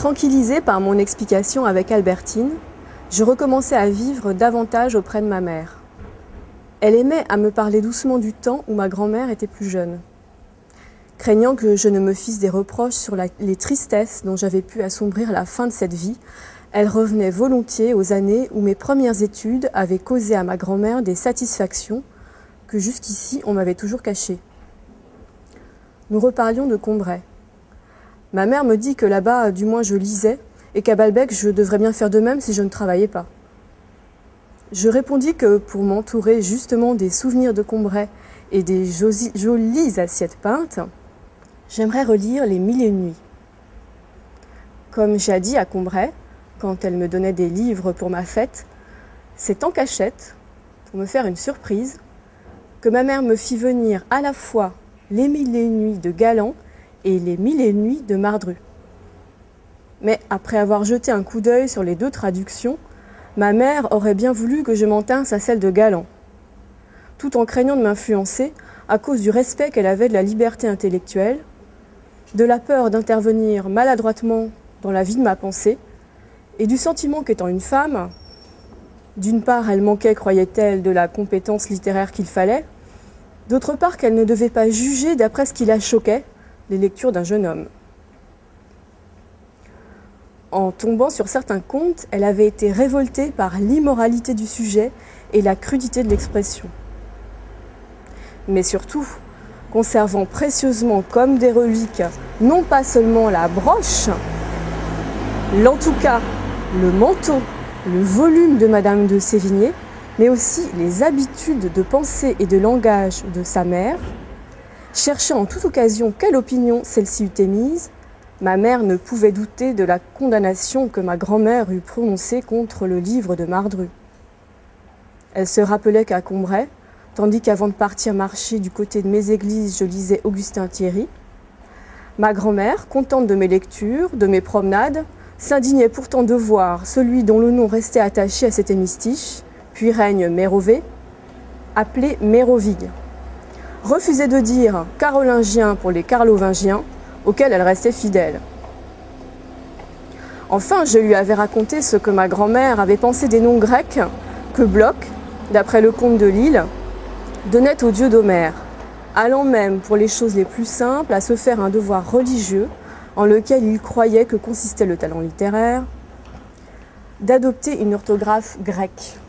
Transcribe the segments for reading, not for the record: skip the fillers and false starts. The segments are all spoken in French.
Tranquillisée par mon explication avec Albertine, je recommençais à vivre davantage auprès de ma mère. Elle aimait à me parler doucement du temps où ma grand-mère était plus jeune. Craignant que je ne me fisse des reproches sur les tristesses dont j'avais pu assombrir la fin de cette vie, elle revenait volontiers aux années où mes premières études avaient causé à ma grand-mère des satisfactions que jusqu'ici on m'avait toujours cachées. Nous reparlions de Combray. Ma mère me dit que là-bas, du moins, je lisais et qu'à Balbec, je devrais bien faire de même si je ne travaillais pas. Je répondis que pour m'entourer justement des souvenirs de Combray et des jolies assiettes peintes, j'aimerais relire les Mille et une nuits. Comme j'ai dit à Combray, quand elle me donnait des livres pour ma fête, c'est en cachette, pour me faire une surprise, que ma mère me fit venir à la fois les Mille et une nuits de Galland et les Mille et une nuits de Mardru. Mais après avoir jeté un coup d'œil sur les deux traductions, ma mère aurait bien voulu que je m'en tinsse à celle de Galland, tout en craignant de m'influencer à cause du respect qu'elle avait de la liberté intellectuelle, de la peur d'intervenir maladroitement dans la vie de ma pensée, et du sentiment qu'étant une femme, d'une part elle manquait, croyait-elle, de la compétence littéraire qu'il fallait, d'autre part qu'elle ne devait pas juger d'après ce qui la choquait, les lectures d'un jeune homme. En tombant sur certains contes, elle avait été révoltée par l'immoralité du sujet et la crudité de l'expression. Mais surtout, conservant précieusement comme des reliques, non pas seulement la broche, l'entoucas, le manteau, le volume de Madame de Sévigné, mais aussi les habitudes de pensée et de langage de sa mère, cherchant en toute occasion quelle opinion celle-ci eût émise, ma mère ne pouvait douter de la condamnation que ma grand-mère eût prononcée contre le livre de Mardru. Elle se rappelait qu'à Combray, tandis qu'avant de partir marcher du côté de Méséglise, je lisais Augustin Thierry, ma grand-mère, contente de mes lectures, de mes promenades, s'indignait pourtant de voir celui dont le nom restait attaché à cet hémistiche, puis règne Mérové, appelé Méroville. Refusait de dire carolingien pour les carlovingiens, auxquels elle restait fidèle. Enfin, je lui avais raconté ce que ma grand-mère avait pensé des noms grecs que Bloch, d'après le comte de Lille, donnait au dieu d'Homère, allant même, pour les choses les plus simples, à se faire un devoir religieux, en lequel il croyait que consistait le talent littéraire, d'adopter une orthographe grecque.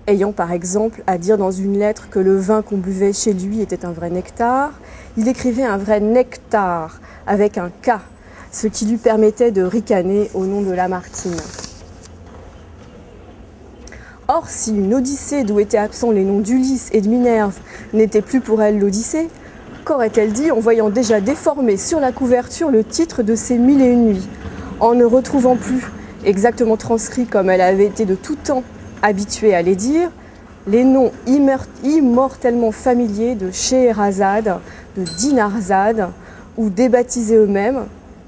Ayant par exemple à dire dans une lettre que le vin qu'on buvait chez lui était un vrai nectar, il écrivait un vrai nectar avec un K, ce qui lui permettait de ricaner au nom de Lamartine. Or, si une Odyssée d'où étaient absents les noms d'Ulysse et de Minerve n'était plus pour elle l'Odyssée, qu'aurait-elle dit en voyant déjà déformé sur la couverture le titre de ses Mille et une nuits, en ne retrouvant plus, exactement transcrits comme elle avait été de tout temps habituée à les dire, les noms immortellement familiers de Scheherazade, de Dinarzade, ou débaptisés eux-mêmes,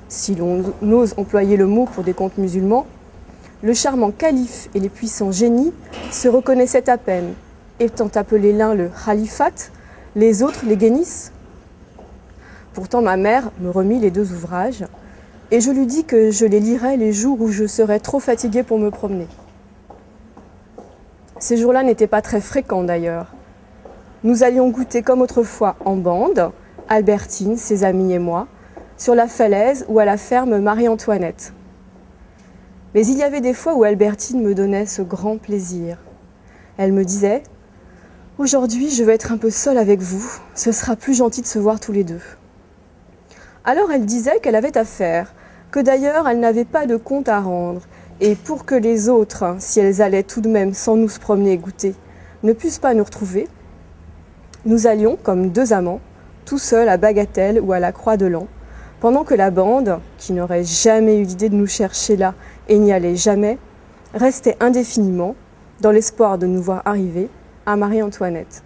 si l'on ose employer le mot pour des contes musulmans, le charmant calife et les puissants génies se reconnaissaient à peine, étant appelés l'un le khalifat, les autres les guénisses. Pourtant ma mère me remit les deux ouvrages, et je lui dis que je les lirais les jours où je serais trop fatiguée pour me promener. Ces jours-là n'étaient pas très fréquents d'ailleurs. Nous allions goûter comme autrefois en bande, Albertine, ses amis et moi, sur la falaise ou à la ferme Marie-Antoinette. Mais il y avait des fois où Albertine me donnait ce grand plaisir. Elle me disait « Aujourd'hui, je vais être un peu seule avec vous, ce sera plus gentil de se voir tous les deux. » Alors elle disait qu'elle avait affaire, que d'ailleurs elle n'avait pas de compte à rendre, et pour que les autres, si elles allaient tout de même sans nous se promener et goûter, ne puissent pas nous retrouver, nous allions, comme deux amants, tout seuls à Bagatelle ou à la Croix de l'An, pendant que la bande, qui n'aurait jamais eu l'idée de nous chercher là et n'y allait jamais, restait indéfiniment, dans l'espoir de nous voir arriver, à Marie-Antoinette.